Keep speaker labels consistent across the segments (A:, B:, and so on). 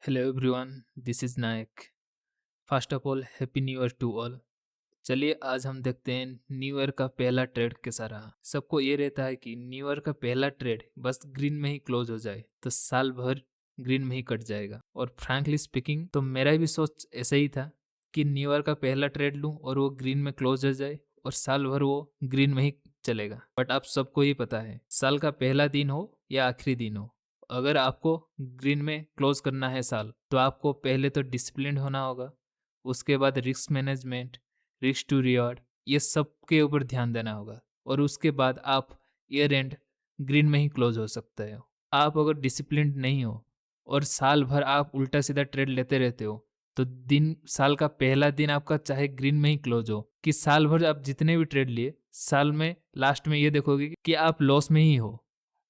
A: Hello everyone, this is Nayak. First of all happy new year to all. चलिए आज हम देखते हैं न्यू ईयर का पहला ट्रेड कैसा रहा। सबको ये रहता है कि न्यू ईयर का पहला ट्रेड बस ग्रीन में ही क्लोज हो जाए तो साल भर ग्रीन में ही कट जाएगा। और फ्रैंकली स्पीकिंग तो मेरा भी सोच ऐसा ही था कि न्यू ईयर का पहला ट्रेड लूँ और वो ग्रीन में क्लोज हो जाए और साल भर वो ग्रीन में ही चलेगा। बट आप सबको ही पता है, साल का पहला दिन हो या आखिरी दिन हो, अगर आपको ग्रीन में क्लोज करना है साल, तो आपको पहले तो डिसिप्लिन होना होगा। उसके बाद risk management, risk to reward, ये सब के ऊपर ध्यान देना होगा। और उसके बाद आप ईयर एंड ग्रीन में ही क्लोज हो सकते हो। आप अगर डिसिप्लिन नहीं हो और साल भर आप उल्टा सीधा ट्रेड लेते रहते हो, तो दिन साल का पहला दिन आपका चाहे ग्रीन में ही क्लोज हो, कि साल भर आप जितने भी ट्रेड लिए, साल में लास्ट में ये देखोगे कि आप लॉस में ही हो,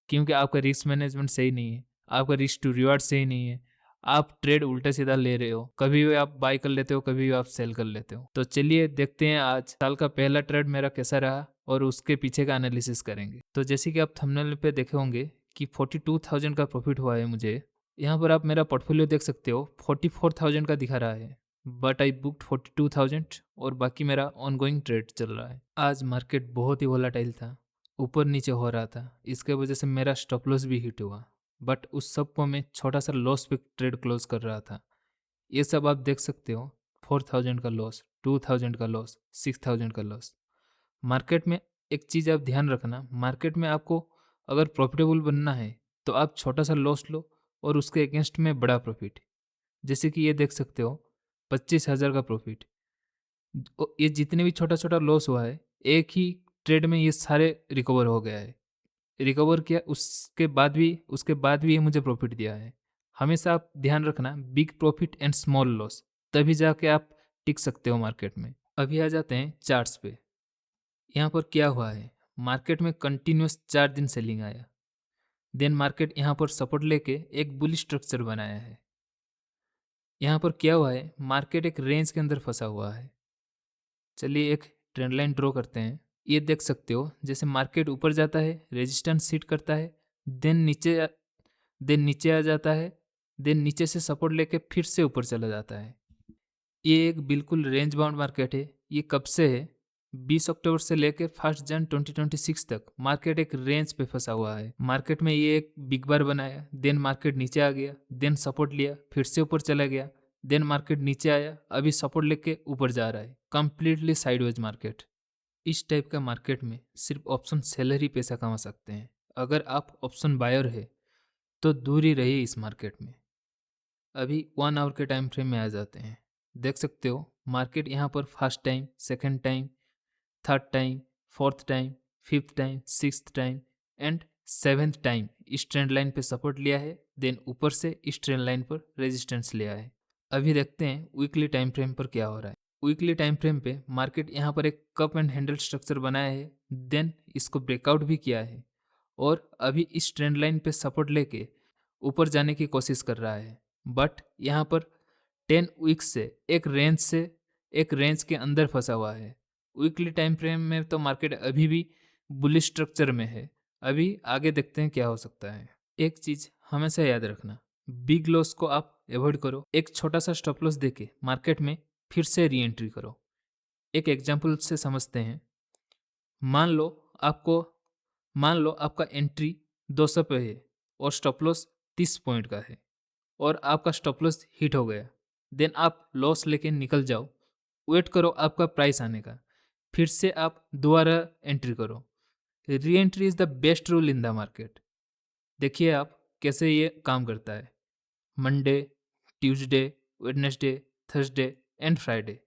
A: क्योंकि आपका रिस्क मैनेजमेंट सही नहीं है, आपका रिस्क टू रिवार्ड सही नहीं है। आप ट्रेड उल्टा सीधा ले रहे हो, कभी भी आप बाय कर लेते हो, कभी भी आप सेल कर लेते हो। तो चलिए देखते हैं आज साल का पहला ट्रेड मेरा कैसा रहा और उसके पीछे का एनालिसिस करेंगे। तो जैसे कि आप थंबनेल पे देखे होंगे कि 42,000 का प्रॉफिट हुआ है मुझे। यहाँ पर आप मेरा पोर्टफोलियो देख सकते हो, 44,000 का दिखा रहा है, बट आई बुक्ड 42,000 और बाकी मेरा ऑनगोइंग ट्रेड चल रहा है। आज मार्केट बहुत ही वोलाटाइल था, ऊपर नीचे हो रहा था, इसके वजह से मेरा स्टॉप लॉस भी हिट हुआ। बट उस सब को मैं छोटा सा लॉस पे ट्रेड क्लोज कर रहा था। ये सब आप देख सकते हो, 4,000 का लॉस, 2,000 का लॉस, 6,000 का लॉस। मार्केट में एक चीज़ आप ध्यान रखना, मार्केट में आपको अगर प्रॉफिटेबल बनना है तो आप छोटा सा लॉस लो और उसके अगेंस्ट में बड़ा प्रॉफिट। जैसे कि ये देख सकते हो, 25,000 का प्रॉफिट। ये जितने भी छोटा छोटा लॉस हुआ है, एक ही ट्रेड में ये सारे रिकवर हो गया है। रिकवर किया, उसके बाद भी ये मुझे प्रॉफिट दिया है। हमेशा आप ध्यान रखना, big profit and small loss, तभी जाके आप टिक सकते हो मार्केट में। अभी आ जाते हैं चार्ट्स पे। यहाँ पर क्या हुआ है, मार्केट में कंटिन्यूस 4 दिन सेलिंग आया, देन मार्केट यहाँ पर सपोर्ट लेके एक बुलिश स्ट्रक्चर बनाया है। यहाँ पर क्या हुआ है, मार्केट एक रेंज के अंदर फंसा हुआ है। चलिए एक ट्रेंड लाइन ड्रॉ करते हैं। ये देख सकते हो, जैसे मार्केट ऊपर जाता है, रेजिस्टेंस हिट करता है, देन नीचे आ जाता है, देन नीचे से सपोर्ट लेके फिर से ऊपर चला जाता है। ये एक बिल्कुल रेंज बाउंड मार्केट है। ये कब से है, 20 अक्टूबर से लेकर 1 जन 2026 तक मार्केट एक रेंज पे फंसा हुआ है। मार्केट में ये एक बिग बार बनाया, देन मार्केट नीचे आ गया, देन सपोर्ट लिया, फिर से ऊपर चला गया, देन मार्केट नीचे आया, अभी सपोर्ट लेके ऊपर जा रहा है। Completely sideways market. इस टाइप का मार्केट में सिर्फ ऑप्शन सेलर ही पैसा कमा सकते हैं। अगर आप ऑप्शन बायर है तो दूर ही रहिए इस मार्केट में। अभी 1 आवर के टाइम फ्रेम में आ जाते हैं। देख सकते हो, मार्केट यहाँ पर first time, second time, third time, fourth time, fifth time, sixth time and seventh time इस ट्रेंड लाइन पे सपोर्ट लिया है, देन ऊपर से इस ट्रेंड लाइन पर रेजिस्टेंस लिया है। अभी देखते हैं वीकली टाइम फ्रेम पर क्या हो रहा है। वीकली टाइम फ्रेम पे मार्केट यहाँ पर एक कप एंड हैंडल स्ट्रक्चर बनाया है, देन इसको ब्रेकआउट भी किया है और अभी इस ट्रेंड लाइन पे सपोर्ट लेके ऊपर जाने की कोशिश कर रहा है। बट यहाँ पर 10 वीक्स से एक रेंज के अंदर फंसा हुआ है। वीकली टाइम फ्रेम में तो मार्केट अभी भी बुलिश स्ट्रक्चर में है। अभी आगे देखते हैं क्या हो सकता है। एक चीज हमेशा याद रखना, बिग लॉस को आप अवॉइड करो। एक छोटा सा स्टॉप लॉस देके मार्केट में फिर से री एंट्री करो। एक एग्जांपल से समझते हैं। मान लो आपको मान लो आपका एंट्री 200 पे है और स्टॉप लॉस 30 पॉइंट का है और आपका स्टॉप लॉस हिट हो गया, देन आप लॉस लेके निकल जाओ। वेट करो आपका प्राइस आने का, फिर से आप दोबारा एंट्री करो। Re entry is the best rule in the market. देखिए आप कैसे ये काम करता है। Monday, Tuesday, Wednesday, Thursday and Friday.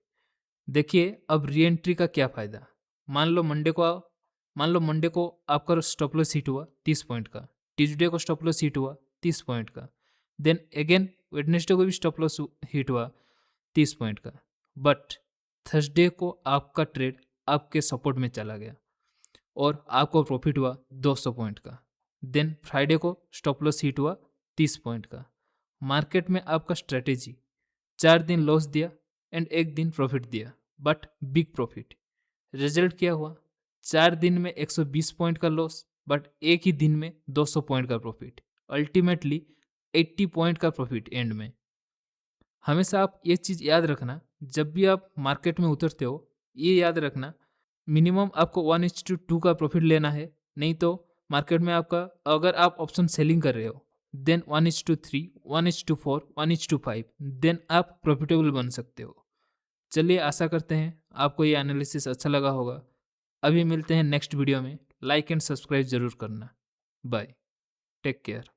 A: देखिए अब री एंट्री का क्या फ़ायदा। मान लो मंडे को आपका स्टॉप लॉस हिट हुआ 30 पॉइंट का, ट्यूसडे को स्टॉप लॉस हिट हुआ 30 पॉइंट का, देन अगेन वेडनेसडे को भी स्टॉप लॉस हिट हुआ 30 पॉइंट का। बट थर्सडे को आपका ट्रेड आपके सपोर्ट में चला गया और आपको प्रॉफिट हुआ 200 पॉइंट का। देन फ्राइडे को स्टॉप लॉस हिट हुआ 30 पॉइंट का। मार्केट में आपका स्ट्रेटेजी 4 दिन लॉस दिया एंड एक दिन प्रॉफिट दिया, बट बिग प्रॉफिट। रिजल्ट क्या हुआ, 4 दिन में 120 पॉइंट का लॉस, बट एक ही दिन में 200 पॉइंट का प्रॉफिट। अल्टीमेटली 80 पॉइंट का प्रॉफिट एंड में। हमेशा आप ये चीज़ याद रखना, जब भी आप मार्केट में उतरते हो, ये याद रखना मिनिमम आपको 1:2 का प्रॉफिट लेना है। नहीं तो मार्केट में आपका, अगर आप ऑप्शन सेलिंग कर रहे हो, देन 1:3, 1:4, 1:5, देन आप प्रॉफिटेबल बन सकते हो। चलिए, आशा करते हैं आपको ये एनालिसिस अच्छा लगा होगा। अभी मिलते हैं नेक्स्ट वीडियो में। लाइक एंड सब्सक्राइब ज़रूर करना। Bye, take care.